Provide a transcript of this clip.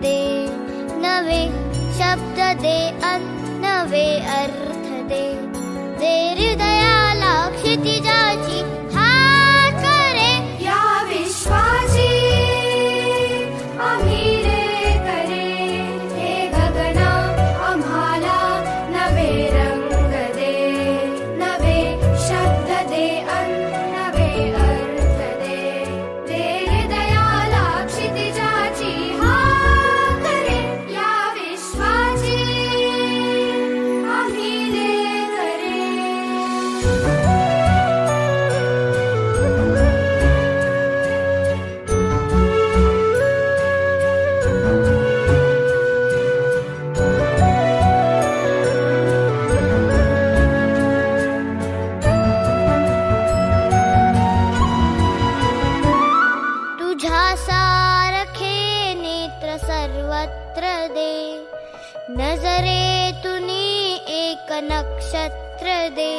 दे, नवे शब्द दे नवे अर्थ दे. दे हृदयाला क्षितिजाची हात करे, या विश्वाची आम्ही रे करे. हे गगना आम्हाला नवे रंग दे, नवे शब्द दे नवे अर्थ दे. दे हृदयाला क्षितिजाची हात करे, या विश्वाची आम्ही रे करे. तुझ्या सारखे नेत्र सर्वत्र दे, नजरेतून एक नक्षत्र दे.